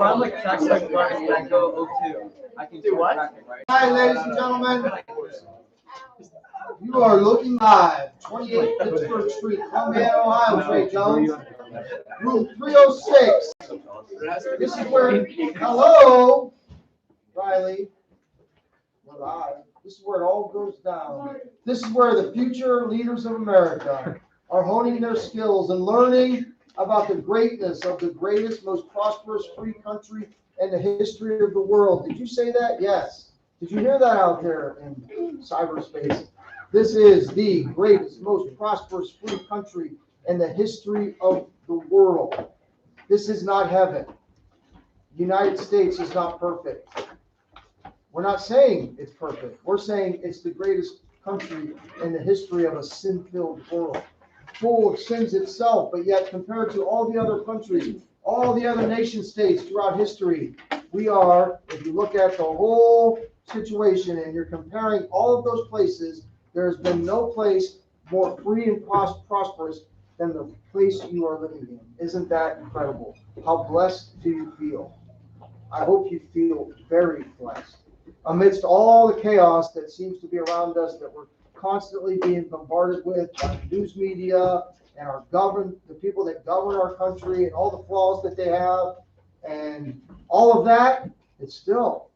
I'm like tracks like Brian Stanko 02. I can do what? Right? Hi, ladies and gentlemen. You are looking live. 28 Pittsburgh Street, Columbia, Ohio. Trey Jones. Room 306. This is where. Hello, Riley. We're live. This is where it all goes down. This is where the future leaders of America are honing their skills and learning about the greatness of the greatest, most prosperous free country in the history of the world. Did you say that? Yes. Did you hear that out there in cyberspace? This is the greatest, most prosperous free country in the history of the world. This is not heaven. The United States is not perfect. We're not saying it's perfect. We're saying it's the greatest country in the history of a sin-filled world, full of sins itself, but yet compared to all the other countries, all the other nation states throughout history, we are, if you look at the whole situation and you're comparing all of those places, there has been no place more free and prosperous than the place you are living in. Isn't that incredible? How blessed do you feel? I hope you feel very blessed. Amidst all the chaos that seems to be around us, that we're constantly being bombarded with by the news media and the people that govern our country and all the flaws that they have and all of that, it's still,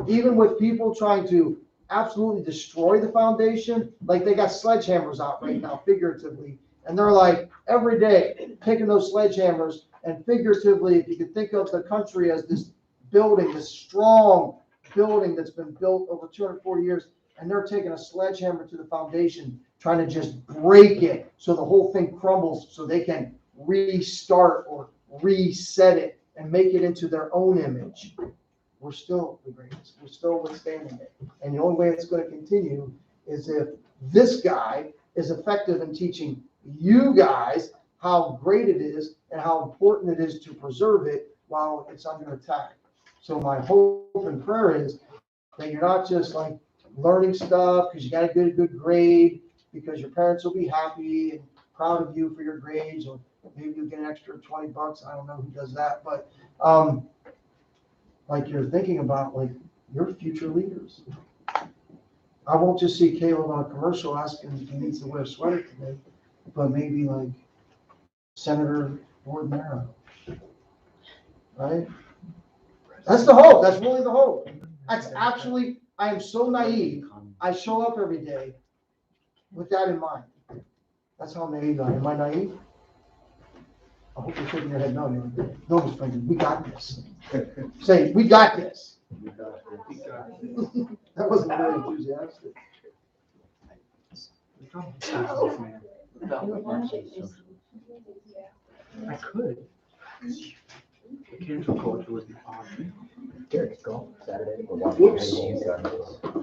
even with people trying to absolutely destroy the foundation, like they got sledgehammers out right now, figuratively, and they're like every day taking those sledgehammers and figuratively, if you could think of the country as this building, this strong building that's been built over 240 years, and they're taking a sledgehammer to the foundation, trying to just break it so the whole thing crumbles so they can restart or reset it and make it into their own image. We're still the greatest. We're still withstanding it. And the only way it's going to continue is if this guy is effective in teaching you guys how great it is and how important it is to preserve it while it's under attack. So my hope and prayer is that you're not just like learning stuff because you got to get a good grade, because your parents will be happy and proud of you for your grades, or maybe you'll get an extra $20. I don't know who does that, but like you're thinking about like your future leaders. I won't just see Caleb on a commercial asking if he needs to wear a sweater today, but maybe like Senator Gordon Merrill, right? That's the hope. That's really the hope. That's actually, I am so naive. I show up every day with that in mind. That's how naive I am. Am I naive? I hope you're shaking your head. No, no, Mr. Franklin, we got this. Say, we got this. That wasn't very enthusiastic. I could. The cancel culture would be awesome. Here, go Saturday. Whoops.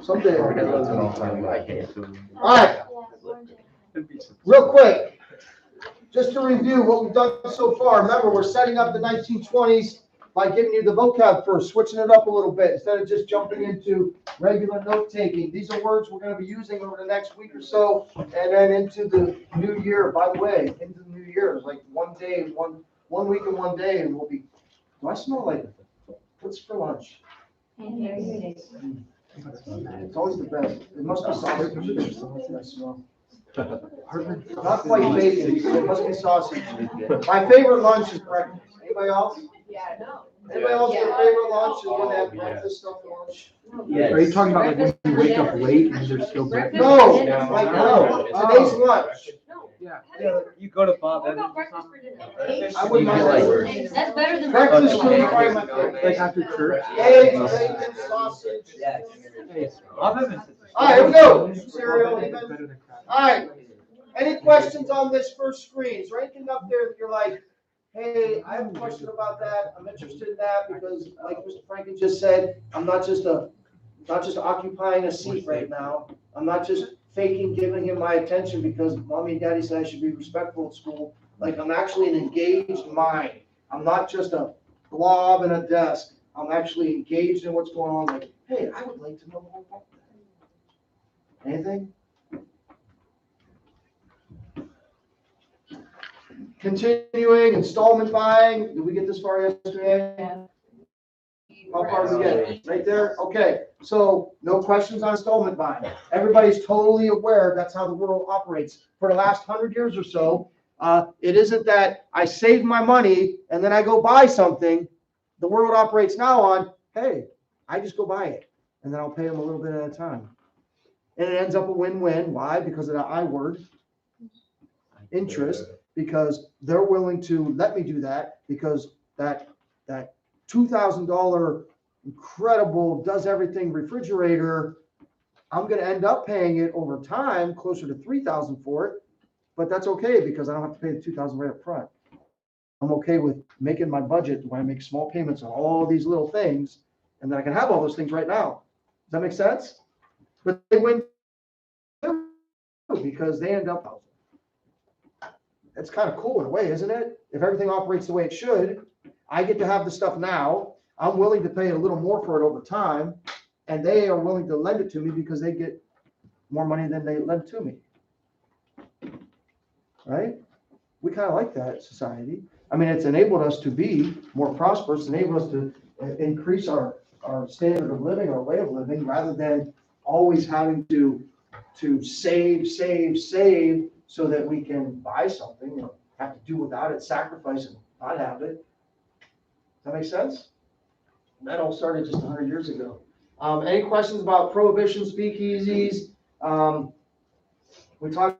Someday. All right. Real quick, just to review what we've done so far. Remember, we're setting up the 1920s by giving you the vocab first, switching it up a little bit instead of just jumping into regular note taking. These are words we're going to be using over the next week or so, and then into the new year. By the way, into the new year, like one week and 1 day, and we'll be. Do I smell like? What's for lunch? It's always the best. It must be sausage. I smell. Not quite bacon. It must be sausage. My favorite lunch is breakfast. Anybody else? Yeah, no. Anybody else their favorite lunch is when they have breakfast stuff for lunch? Yes. Are you talking about like when you wake up late and there's still breakfast? No, like no. Today's lunch. Yeah. You go to Bob What Evans about or breakfast something? for dinner? I wouldn't mind that. That's better than Breakfast breakfast. is probably my favorite. Like after church? Eggs, bacon, sausage. Bob Evans. All right, here we go. Cereal, even. Better than crab. All right. Any questions on this first screen? Is there anything up there that you're like, hey, I have a question about that. I'm interested in that because, like Mr. Franken just said, I'm not just occupying a seat right now. I'm not just faking giving him my attention because mommy and daddy said I should be respectful at school. Like I'm actually an engaged mind. I'm not just a blob in a desk. I'm actually engaged in what's going on. Like, hey, I would like to know more about that. Anything? Continuing installment buying. Did we get this far yesterday? How far did we get? Right there? Okay, so no questions on installment buying. Everybody's totally aware that's how the world operates. For the last 100 years or so, it isn't that I save my money and then I go buy something. The world operates now on, hey, I just go buy it and then I'll pay them a little bit at a time. And it ends up a win-win. Why? Because of the I word, interest, because they're willing to let me do that because that $2,000 incredible does everything refrigerator, I'm going to end up paying it over time closer to $3,000 for it, but that's okay because I don't have to pay the $2,000 right up front. I'm okay with making my budget when I make small payments on all these little things, and then I can have all those things right now. Does that make sense? But they win because they end up. It's kind of cool in a way, isn't it? If everything operates the way it should, I get to have the stuff now. I'm willing to pay a little more for it over time, and they are willing to lend it to me because they get more money than they lend to me. Right? We kind of like that society. I mean, it's enabled us to be more prosperous, enabled us to increase our standard of living, our way of living, rather than always having to save so that we can buy something or have to do without it, sacrifice and not have it. Does that make sense? That all started just 100 years ago. Any questions about prohibition, speakeasies? We talked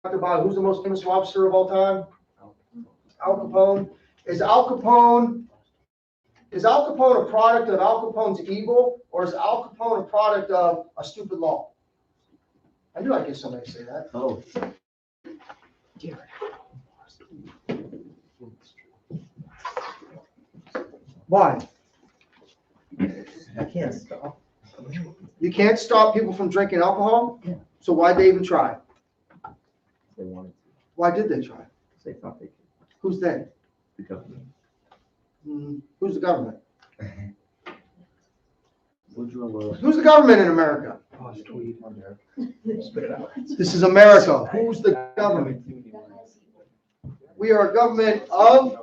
about who's the most famous lobster of all time? Al Capone. Is Al Capone a product of Al Capone's evil, or is Al Capone a product of a stupid law? I knew I'd get somebody to say that. Oh. Why? I can't stop. You can't stop people from drinking alcohol? Yeah. So why'd they even try? They wanted to. Why did they try? They thought they could. Who's they? The government. Who's the government? Woodrow Who's the government in America? Spit it out. This is America. Who's the government? We are a government of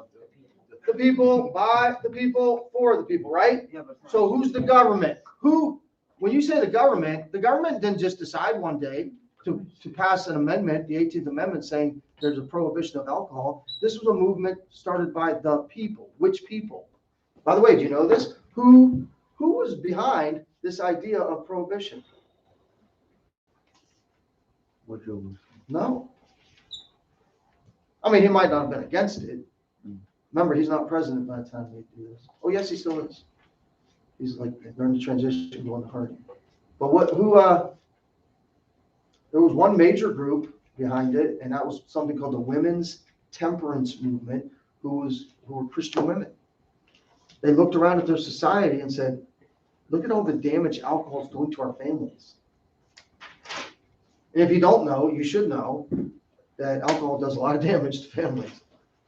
the people, by the people, for the people, right? So who's the government? When you say the government didn't just decide one day to pass an amendment, the 18th Amendment, saying there's a prohibition of alcohol. This was a movement started by the people. Which people? By the way, do you know this? Who was behind this idea of prohibition? Woodrow. No. I mean, he might not have been against it. Remember, he's not president by the time they do this. Oh, yes, he still is. He's like, they're in the transition going to hard. But there was one major group behind it, and that was something called the Women's Temperance Movement, who were Christian women. They looked around at their society and said, look at all the damage alcohol is doing to our families. And if you don't know, you should know that alcohol does a lot of damage to families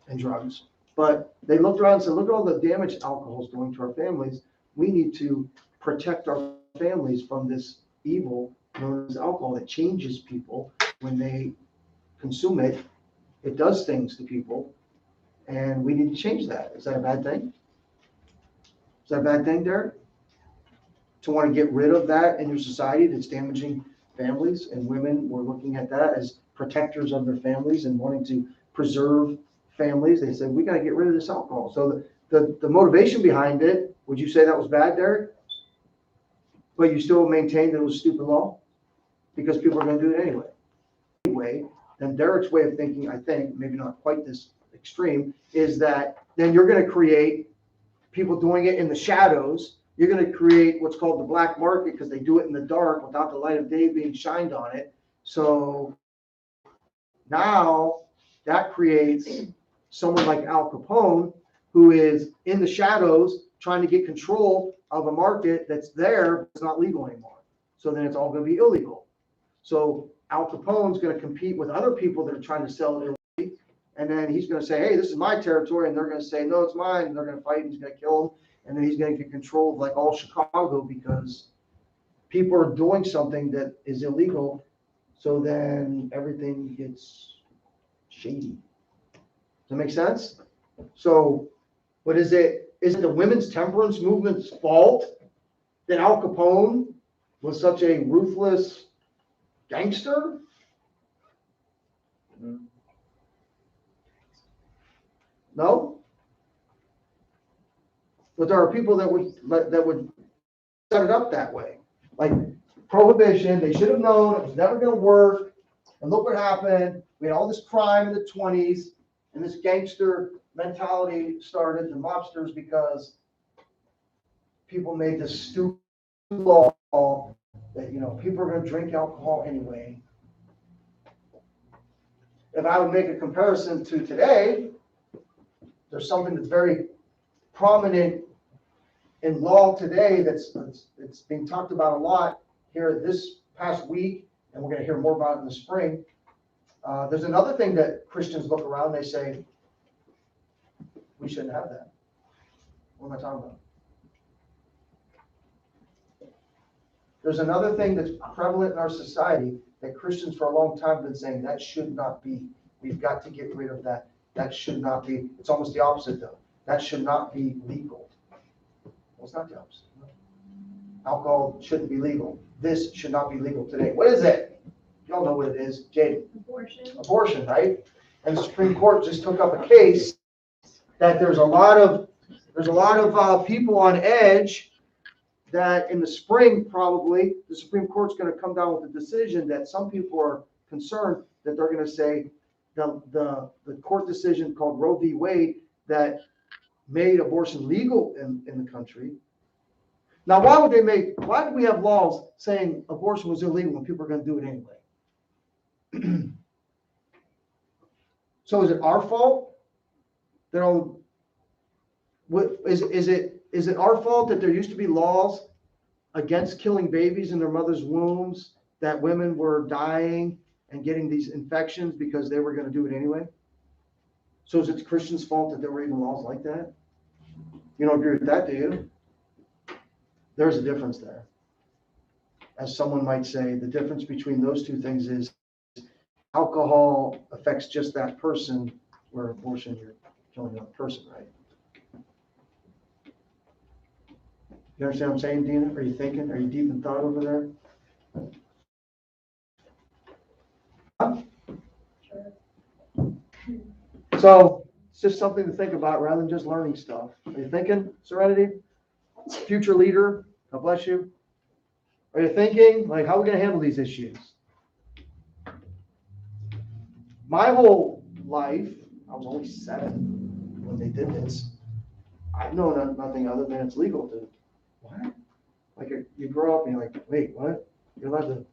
and drugs. But they looked around and said, look at all the damage alcohol is doing to our families. We need to protect our families from this evil known as alcohol that changes people when they consume it. It does things to people, and we need to change that. Is that a bad thing? Is that a bad thing, Derek? To want to get rid of that in your society that's damaging families, and women were looking at that as protectors of their families and wanting to preserve families. They said, we got to get rid of this alcohol. So the motivation behind it, would you say that was bad, Derek? But you still maintain that it was a stupid law? Because people are going to do it anyway. Anyway, then Derek's way of thinking, I think, maybe not quite this extreme, is that then you're going to create people doing it in the shadows. You're going to create what's called the black market because they do it in the dark without the light of day being shined on it. So now that creates someone like Al Capone, who is in the shadows trying to get control of a market that's there, but it's not legal anymore. So then it's all going to be illegal. So Al Capone's going to compete with other people that are trying to sell it illegally. And then he's going to say, hey, this is my territory. And they're going to say, no, it's mine. And they're going to fight. And he's going to kill him. And then he's going to get control of like all Chicago because people are doing something that is illegal. So then everything gets shady. Does that make sense? So what is it? Is it the women's temperance movement's fault that Al Capone was such a ruthless gangster? No? But there are people that would set it up that way. Like prohibition, they should have known it was never going to work. And look what happened. We had all this crime in the 20s, and this gangster mentality started, the mobsters, because people made this stupid law that, people are going to drink alcohol anyway. If I would make a comparison to today, there's something that's very prominent in law today that's being talked about a lot here this past week, and we're going to hear more about it in the spring. There's another thing that Christians look around, they say, we shouldn't have that. What am I talking about? There's another thing that's prevalent in our society that Christians for a long time have been saying that should not be. We've got to get rid of that. That should not be. It's almost the opposite though. That should not be legal. Well, it's not the opposite. Alcohol shouldn't be legal. This should not be legal today. What is it? Y'all know what it is. Jade. Abortion. Abortion, right? And the Supreme Court just took up a case that there's a lot of people on edge that in the spring probably the Supreme Court's going to come down with a decision that some people are concerned that they're going to say the court decision called Roe v. Wade that made abortion legal in the country. Now, why do we have laws saying abortion was illegal when people are going to do it anyway? So is it our fault? Is it our fault that there used to be laws against killing babies in their mother's wombs, that women were dying and getting these infections because they were going to do it anyway? So is it the Christians' fault that there were even laws like that? You don't agree with that, do you? There's a difference there. As someone might say, the difference between those two things is alcohol affects just that person, where abortion, you're killing another person, right? You understand what I'm saying, Dina? Are you thinking? Are you deep in thought over there? Sure. So it's just something to think about rather than just learning stuff. Are you thinking, Serenity? Future leader, God bless you. Are you thinking, like, how are we going to handle these issues? My whole life, I was only 7 when they did this. I know nothing other than it's legal to. What? Like, you grow up and you're like, wait, what? You're allowed to,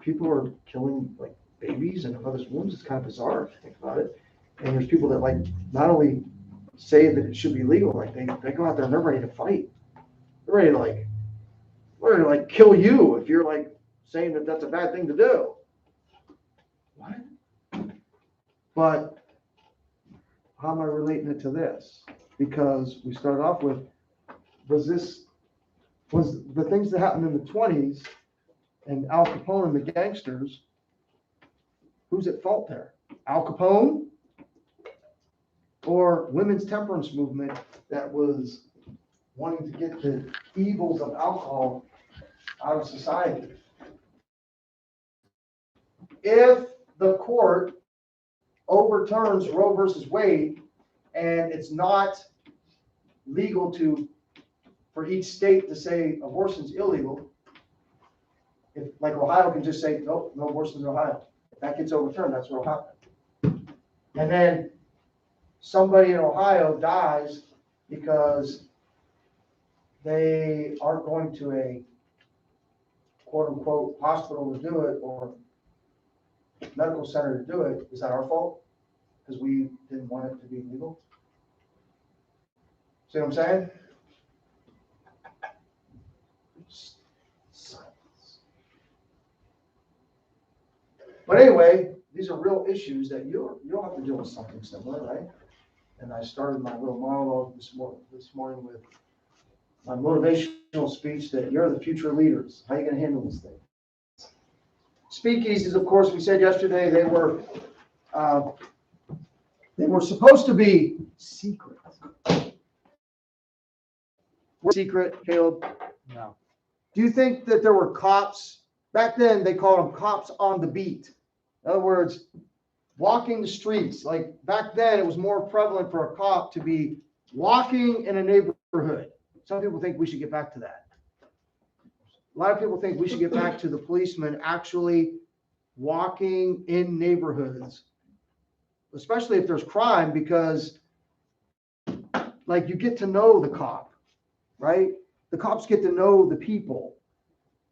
people are killing, like, babies in their mother's wombs. It's kind of bizarre if you think about it. And there's people that, like, not only say that it should be legal, like, they go out there and they're ready to fight. They're ready to, like, kill you if you're, like, saying that that's a bad thing to do. What? But how am I relating it to this? Because we started off with, was the things that happened in the 20s and Al Capone and the gangsters, who's at fault there? Al Capone or women's temperance movement that was wanting to get the evils of alcohol out of society? If the court overturns Roe versus Wade and it's not legal for each state to say abortion's illegal, if like Ohio can just say, nope, no abortions in Ohio. If that gets overturned, that's what'll happen. And then somebody in Ohio dies because they aren't going to a quote unquote hospital to do it or medical center to do it. Is that our fault? Because we didn't want it to be legal? See what I'm saying? Silence. But anyway, these are real issues that you'll have to deal with something similar, right? And I started my little monologue this morning with my motivational speech that you're the future leaders. How are you going to handle this thing? Speakeasies, of course, we said yesterday they were supposed to be secret. secret, Caleb? No. Do you think that there were cops, back then they called them cops on the beat? In other words, walking the streets, like back then it was more prevalent for a cop to be walking in a neighborhood. Some people think we should get back to that. A lot of people think we should get back to the policemen actually walking in neighborhoods, especially if there's crime, because like you get to know the cop, right? The cops get to know the people.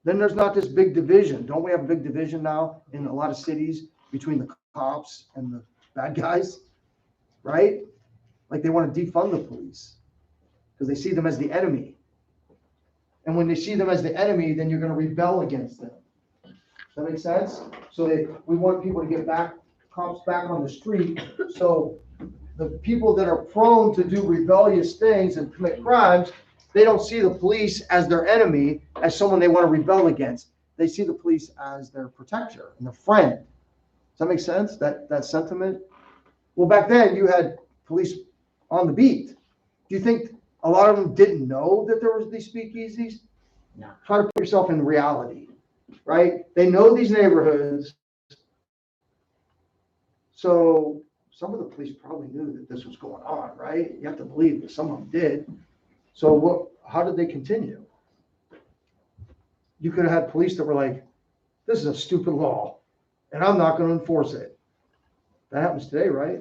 Then there's not this big division. Don't we have a big division now in a lot of cities between the cops and the bad guys, right? Like they want to defund the police because they see them as the enemy. And when they see them as the enemy, then you're going to rebel against them. Does that make sense? So we want people to get back, cops back on the street. So the people that are prone to do rebellious things and commit crimes, they don't see the police as their enemy, as someone they want to rebel against. They see the police as their protector and their friend. Does that make sense? That sentiment? Well, back then you had police on the beat. Do you think a lot of them didn't know that there was these speakeasies? No. Try to put yourself in reality, right? They know these neighborhoods. So some of the police probably knew that this was going on, right? You have to believe that some of them did. So how did they continue? You could have had police that were like, this is a stupid law, and I'm not going to enforce it. That happens today, right?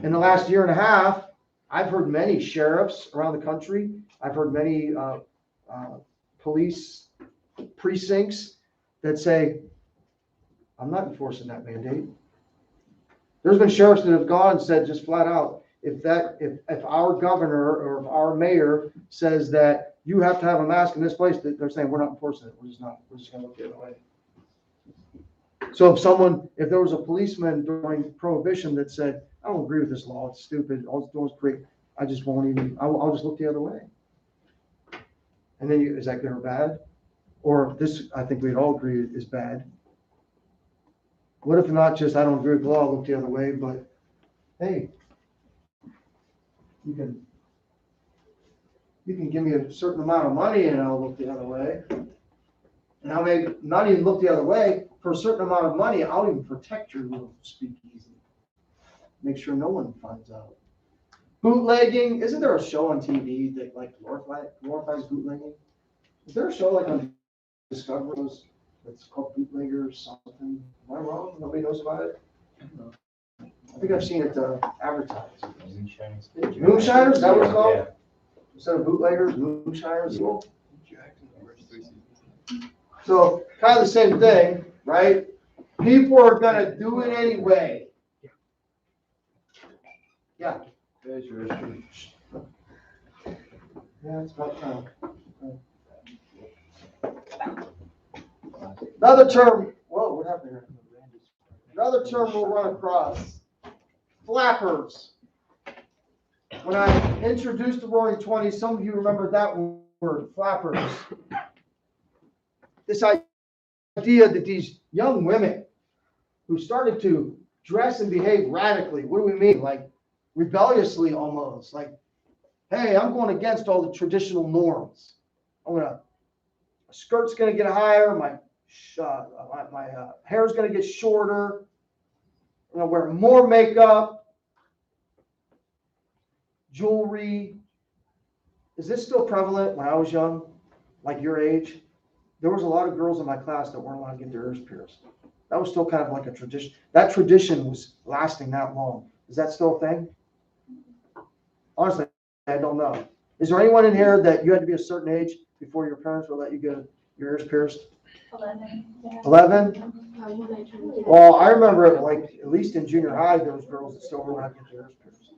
In the last year and a half, I've heard many sheriffs around the country. I've heard many police precincts that say, I'm not enforcing that mandate. There's been sheriffs that have gone and said just flat out, if our governor or if our mayor says that you have to have a mask in this place, they're saying we're not enforcing it. We're just going to look the other way. So if there was a policeman during Prohibition that said, I don't agree with this law, it's stupid, all it's doing is create, I just won't even, I'll just look the other way. And then is that good or bad? Or this, I think we'd all agree is bad. What if not just, I don't agree with the law, I'll look the other way, but hey, you can give me a certain amount of money and I'll look the other way. And I may not even look the other way. For a certain amount of money, I'll even protect your little speakeasy. Make sure no one finds out. Bootlegging, isn't there a show on TV that like glorifies bootlegging? Is there a show like on Discovery that's called Bootleggers something? Am I wrong? Nobody knows about it? I think I've seen it advertised. Moonshiners, is that what it's called? Yeah. Instead of bootleggers, moonshiners. So kind of the same thing, right? People are gonna do it anyway. Yeah. There's your issue. Yeah, it's about time. Another term, whoa, what happened here? Another term we'll run across, flappers. When I introduced the Roaring Twenties, some of you remember that word, flappers. This idea that these young women who started to dress and behave radically, what do we mean? Like rebelliously almost, like, hey, I'm going against all the traditional norms. My skirt's going to get higher, my hair's going to get shorter, I'm going to wear more makeup, jewelry. Is this still prevalent when I was young, like your age? There was a lot of girls in my class that weren't allowed to get their ears pierced. That was still kind of like a tradition. That tradition was lasting that long. Is that still a thing? Honestly, I don't know. Is there anyone in here that you had to be a certain age before your parents would let you get your ears pierced? 11. Yeah. 11? Well, I remember it, like at least in junior high, there was girls that still were allowed to get their ears pierced.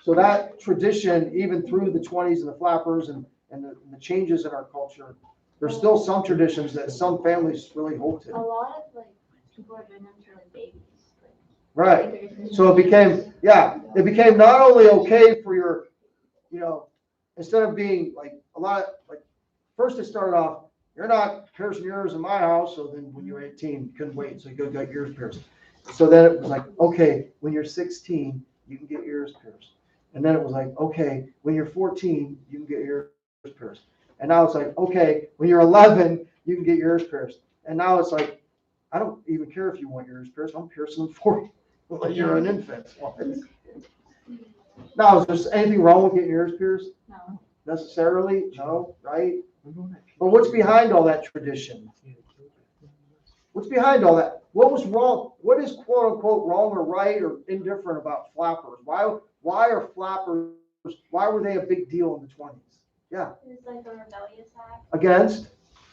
So that tradition, even through the 20s and the flappers and the changes in our culture, there's still some traditions that some families really hold to. A lot of like people are doing them for like babies. Right. So it became not only okay for your, instead of being like a lot of, like, first it started off, you're not piercing your ears in my house. So then when you were 18, you couldn't wait. So you go get your ears pierced. So then it was like, okay, when you're 16, you can get your ears pierced. And then it was like, okay, when you're 14, you can get your ears pierced. And now it's like, okay, when you're 11, you can get your ears pierced. And now it's like, I don't even care if you want your ears pierced. I'm piercing them for you. Like you're an infant. Now, is there anything wrong with getting your ears pierced? No. Necessarily? No, right? But what's behind all that tradition? What's behind all that? What was wrong? What is quote unquote wrong or right or indifferent about flappers? Why are flappers, why were they a big deal in the 20s? Yeah. It was like a rebellious act Against?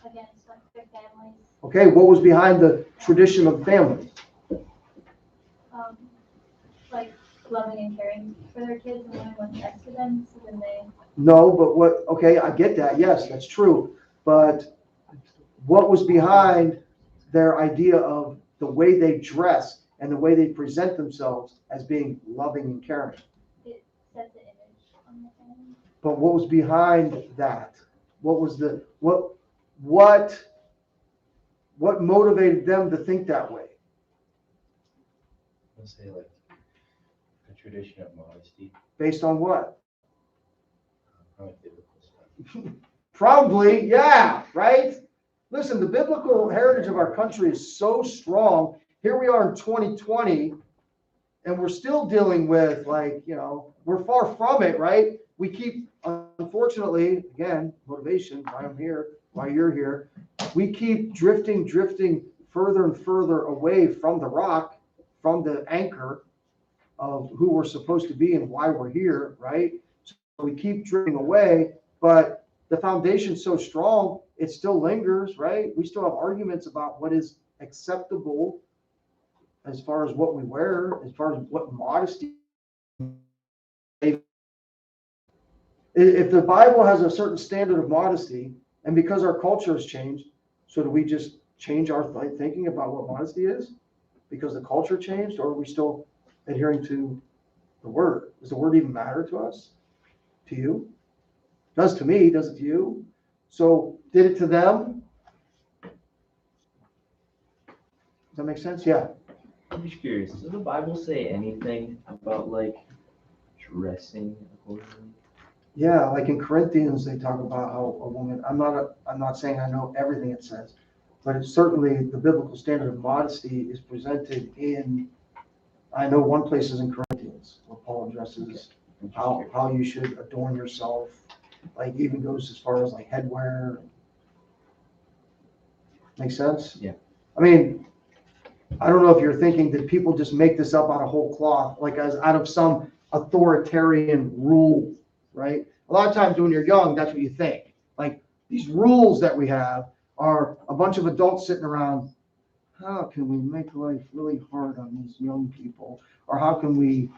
against like their families. Okay, what was behind the tradition of family? Like loving and caring for their kids and wanting what's best for them. So then they. No, but what, okay, I get that. Yes, that's true. But what was behind their idea of the way they dress and the way they present themselves as being loving and caring? It sets an image on the family. But what was behind that? What was the, what motivated them to think that way? Let's say like a tradition of modesty, Based on what? probably biblical stuff. Probably, yeah, right? Listen, the biblical heritage of our country is so strong. Here we are in 2020, and we're still dealing with, like, we're far from it, right? We keep, unfortunately, again, motivation, why I'm here, why you're here. We keep drifting further and further away from the rock, from the anchor of who we're supposed to be and why we're here, right? So we keep drifting away, but the foundation's so strong, it still lingers, right? We still have arguments about what is acceptable as far as what we wear, as far as what modesty. If the Bible has a certain standard of modesty, and because our culture has changed, so do we just change our thinking about what modesty is? Because the culture changed, or are we still adhering to the word? Does the word even matter to us? To you? Does to me, does it to you? So did it to them? Does that make sense? Yeah. I'm just curious, does the Bible say anything about like dressing accordingly? Yeah, like in Corinthians, they talk about how a woman, I'm not saying I know everything it says, but it's certainly the biblical standard of modesty is presented in, I know one place is in Corinthians, where Paul addresses how you should adorn yourself, like even goes as far as like headwear. Make sense? Yeah. I mean, I don't know if you're thinking that people just make this up out of whole cloth, like as out of some authoritarian rule, right? A lot of times when you're young, that's what you think. Like these rules that we have are a bunch of adults sitting around. How can we make life really hard on these young people? Or how can we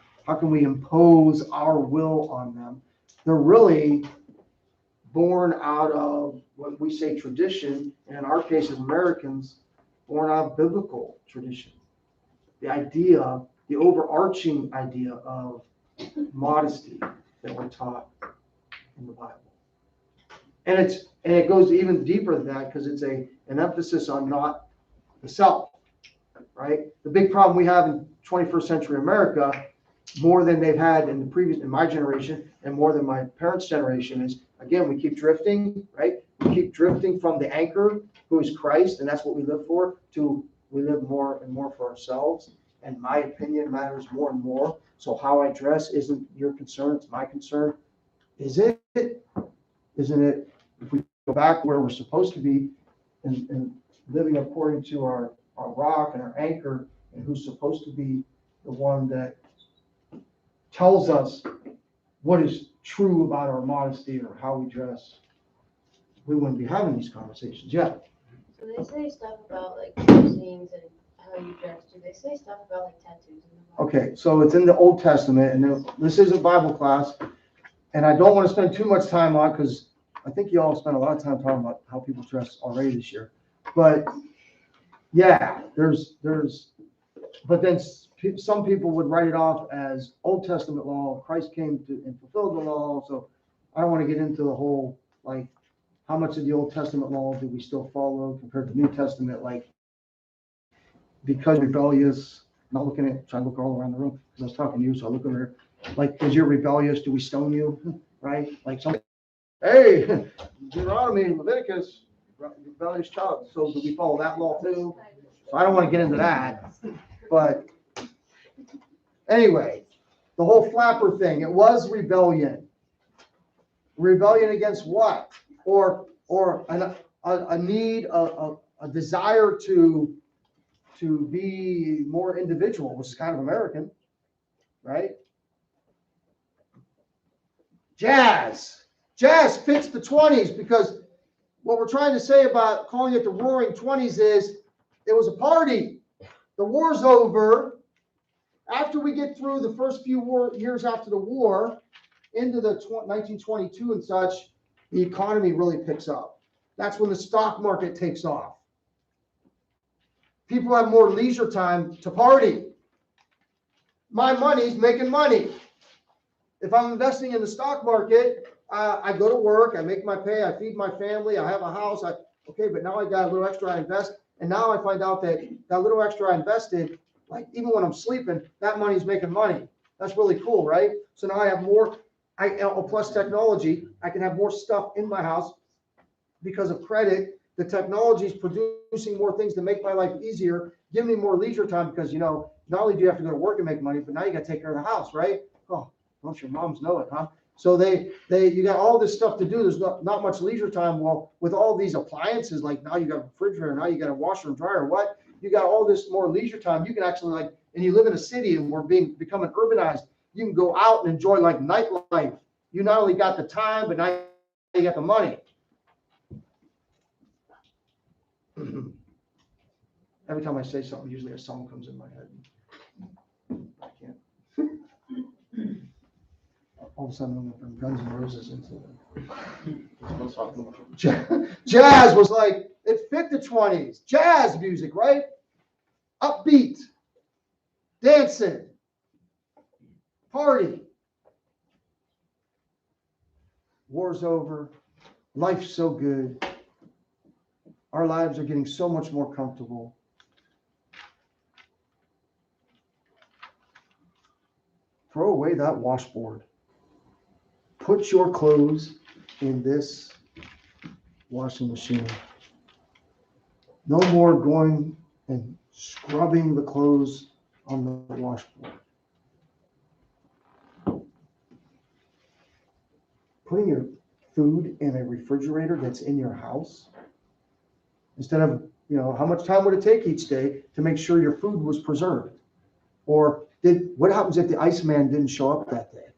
impose our will on them? They're really born out of what we say tradition, and in our case as Americans, born out of biblical tradition. The idea, the overarching idea of modesty that we're taught in the Bible. And it goes even deeper than that because it's an emphasis on not the self, right? The big problem we have in 21st century America, more than they've had in my generation and more than my parents' generation is, again, we keep drifting, right? We keep drifting from the anchor, who is Christ, and that's what we live for, to we live more and more for ourselves. And my opinion matters more and more. So how I dress isn't your concern, it's my concern. Is it? Isn't it? If we go back where we're supposed to be and living according to our rock and our anchor, and who's supposed to be the one that tells us what is true about our modesty or how we dress, we wouldn't be having these conversations. Yeah. So they say stuff about like piercings and how you dress. Do they say stuff about like tattoos in the Bible? Okay, so it's in the Old Testament, and this is a Bible class, and I don't want to spend too much time on it because I think you all spent a lot of time talking about how people dress already this year. But yeah, but then some people would write it off as Old Testament law. Christ came to and fulfilled the law. So I don't want to get into the whole, like, how much of the Old Testament law do we still follow compared to New Testament? Like, because rebellious, not looking at, trying to look all around the room because I was talking to you, so I look over here. Like, because you're rebellious, do we stone you? Right? Like somebody, hey, Deuteronomy, Leviticus, rebellious child. So do we follow that law too? So I don't want to get into that. But anyway, the whole flapper thing, it was rebellion. Rebellion against what? Or a need, a desire to be more individual, which is kind of American, right? Jazz fits the 20s, because what we're trying to say about calling it the Roaring 20s is it was a party. The war's over. After we get through the first few years after the war, into the 1922 and such, the economy really picks up. That's when the stock market takes off. People have more leisure time to party. My money's making money. If I'm investing in the stock market, I go to work, I make my pay, I feed my family, I have a house. Okay, but now I got a little extra I invest, and now I find out that that little extra I invested, like even when I'm sleeping, that money's making money. That's really cool, right? So now I have more. Plus technology, I can have more stuff in my house because of credit. The technology is producing more things to make my life easier, give me more leisure time, because, you know, not only do you have to go to work and make money, but now you got to take care of the house, right? Oh, don't your moms know it, huh? So you got all this stuff to do. There's not much leisure time. Well, with all these appliances, like now you got a refrigerator, now you got a washer and dryer, what? You got all this more leisure time. You can actually and you live in a city and we're becoming urbanized. You can go out and enjoy like nightlife. You not only got the time, but now you got the money. Every time I say something, usually a song comes in my head. I can't. All of a sudden, I'm from Guns N' Roses into it. Jazz was like, it fit the 20s. Jazz music, right? Upbeat, dancing, party. War's over. Life's so good. Our lives are getting so much more comfortable. Throw away that washboard. Put your clothes in this washing machine. No more going and scrubbing the clothes on the washboard. Putting your food in a refrigerator that's in your house, instead of, how much time would it take each day to make sure your food was preserved? Or what happens if the Iceman didn't show up that day?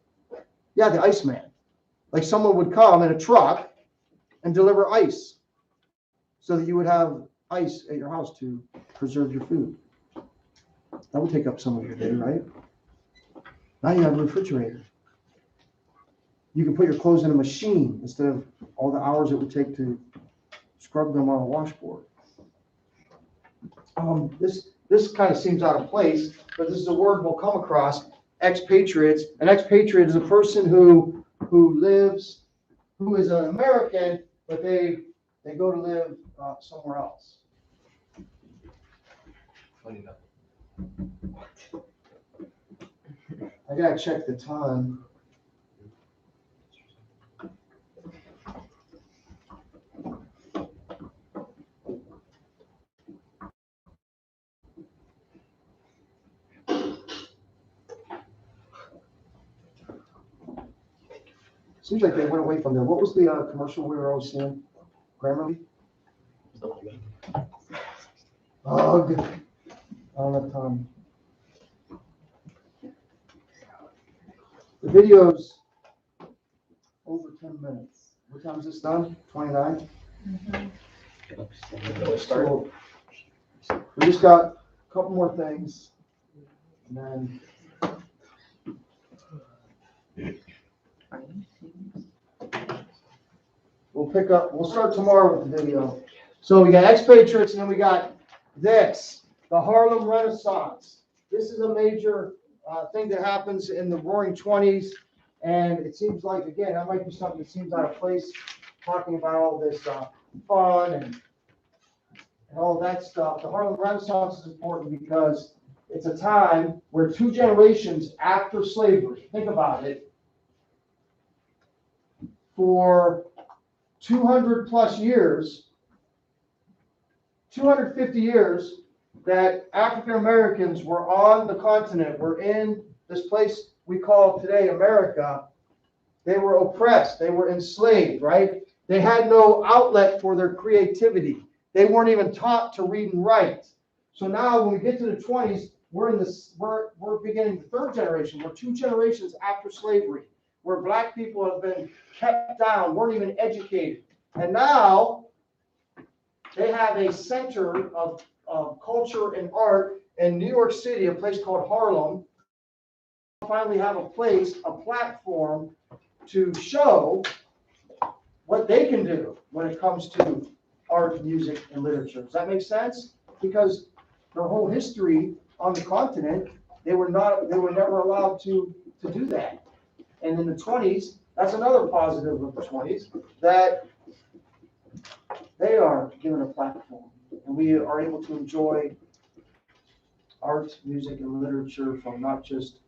Yeah, the Iceman. Like someone would come in a truck and deliver ice so that you would have ice at your house to preserve your food. That would take up some of your day, right? Now you have a refrigerator. You can put your clothes in a machine instead of all the hours it would take to scrub them on a washboard. This kind of seems out of place, but this is a word we'll come across, expatriates. An expatriate is a person who is an American, but they go to live somewhere else. Funny enough. I gotta check the time. Seems like they went away from there. What was the commercial we were always seeing? Grammarly? Ugh. I don't have time. The video's over 10 minutes. What time is this done? 29? So we just got a couple more things. And then we'll start tomorrow with the video. So we got expatriates, and then we got this, the Harlem Renaissance. This is a major thing that happens in the Roaring 20s. And it seems like, again, that might be something that seems out of place, talking about all this fun and all that stuff. The Harlem Renaissance is important because it's a time where 2 generations after slavery, think about it, for 200 plus years, 250 years, that African Americans were on the continent, were in this place we call today America. They were oppressed, they were enslaved, right? They had no outlet for their creativity. They weren't even taught to read and write. So now when we get to the 20s, we're beginning the 3rd generation. We're 2 generations after slavery, where black people have been kept down, weren't even educated. And now they have a center of culture and art in New York City, a place called Harlem. Finally have a place, a platform to show what they can do when it comes to art, music, and literature. Does that make sense? Because their whole history on the continent, they were never allowed to do that. And in the 20s, that's another positive of the 20s, that they are given a platform, and we are able to enjoy art, music, and literature from not just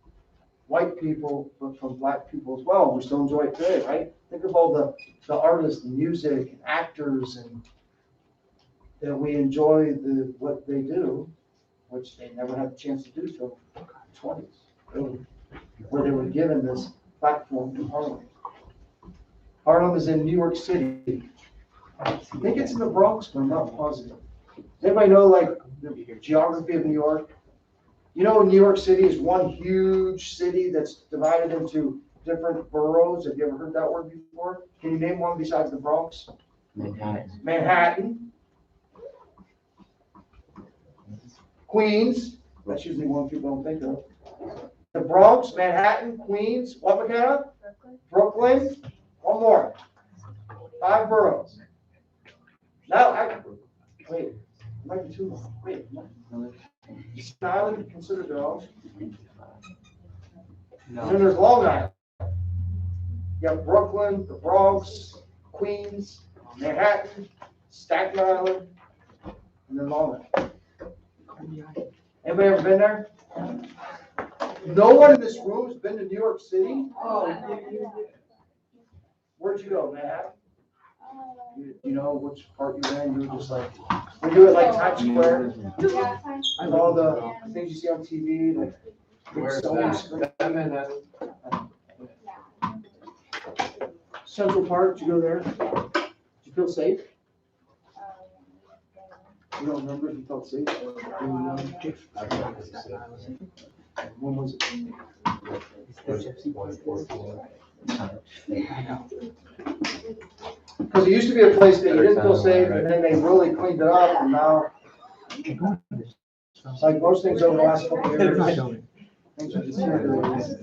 white people, but from black people as well. We still enjoy it today, right? Think of all the artists, and music, and actors, and that we enjoy what they do, which they never had the chance to do till the 20s, really, where they were given this platform in Harlem. Harlem is in New York City. I think it's in the Bronx, but I'm not positive. Does anybody know like the geography of New York? You know, New York City is one huge city that's divided into different boroughs. Have you ever heard that word before? Can you name one besides the Bronx? Manhattan. Manhattan. Queens. That's usually one people don't think of. The Bronx, Manhattan, Queens, what, McKenna? Brooklyn. One more. 5 boroughs. Now, wait, it might be too long. Wait, is Staten Island considered their own? No. Then there's Long Island. You have Brooklyn, the Bronx, Queens, Manhattan, Staten Island, and then Long Island. Anybody ever been there? No one in this room has been to New York City? Where'd you go, Manhattan? You know which part you're in? You're just like, we do it like Times Square. And all the things you see on TV, like big Sony screen. Central Park, did you go there? Did you feel safe? You don't remember if you felt safe? When was it? Because it used to be a place that you didn't feel safe, and then they really cleaned it up, and now, like most things over the last couple of years, things are deteriorating.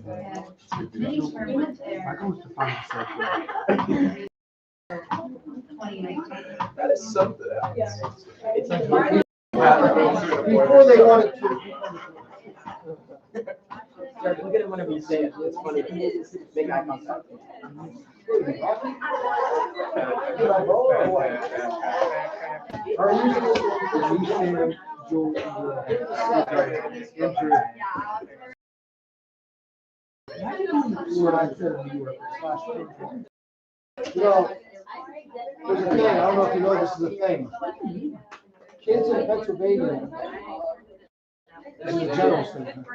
That is something. It's like Before they wanted to. Look at it whenever you say it. It's funny. Make eye contact. You know, there's a thing, I don't know if you know this is a thing. Kids in Pennsylvania, this is a general statement.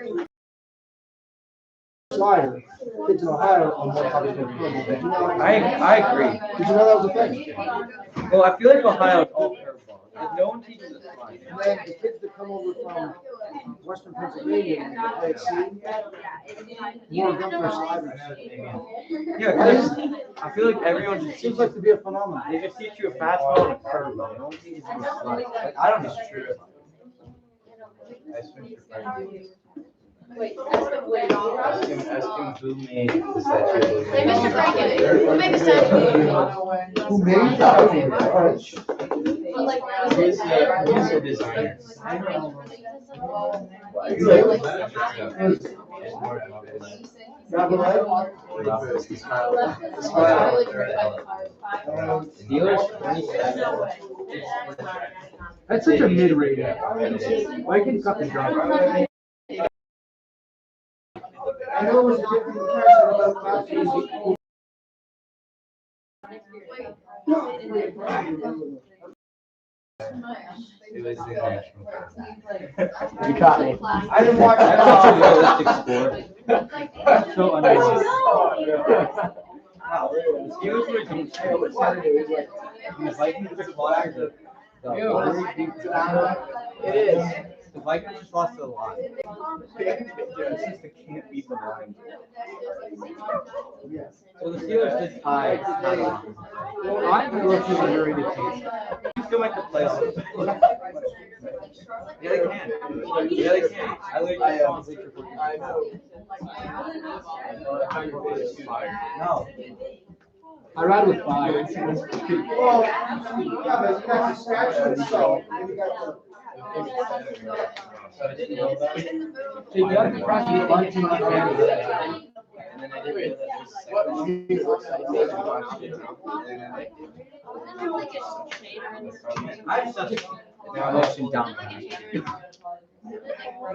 Slider, kids in Ohio are more popular than football. I agree. Did you know that was a thing? Well, I feel like Ohio is all curveball. Like, no one teaches us flying. And then the kids that come over from Western Pennsylvania and they play at sea, more of them are sliders. Yeah, because I feel like everyone just It seems like to be a phenomenon. they just teach you a fastball and a curveball. No one teaches you a slide. Like, I don't know. Wait, that's the way. Ask him who made the Statue of Hey, Mr. Liberty. Franken, who made the statue of Liberty? Who made that? But like, Who's the designer? Steelers 27. That's such a mid-rated. Why can cut the drum? I know it was a different impression about classes. It was the national. You caught me. I didn't watch That's such a that. realistic sport. So unrealistic. Wow. He was like, the Vikings just lost the It is. The Vikings just lost to the Lions. It's just they can't beat the Lions. So the Steelers did tie. I'm looking at your invitation. You still make the playoffs. Yeah, they can. Yeah, they can. I literally saw on Bleacher Report. No. I ride with 5. Well, yeah, but you got the statue itself, and you got Hey, you have to cross your lunch and my family. And then I didn't I just Motion down.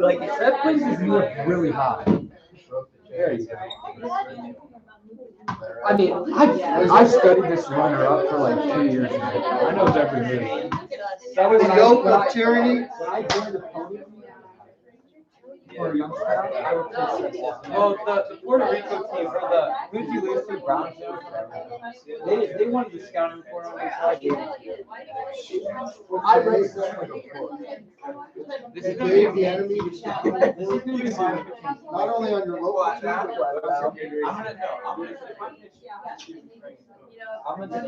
like That place is really high. There you go. I mean, I've studied this runner up for like 2 years now. I know every move. That was the yoke of tyranny. When I joined the pony for Youngstown, I would well, the Puerto Rico team or who'd you lose to? Browns? They wanted the scouting report on their side. I raced this like a pro. This They is gonna gave be the enemy the this statue, is gonna be not only on your local team, but I'm gonna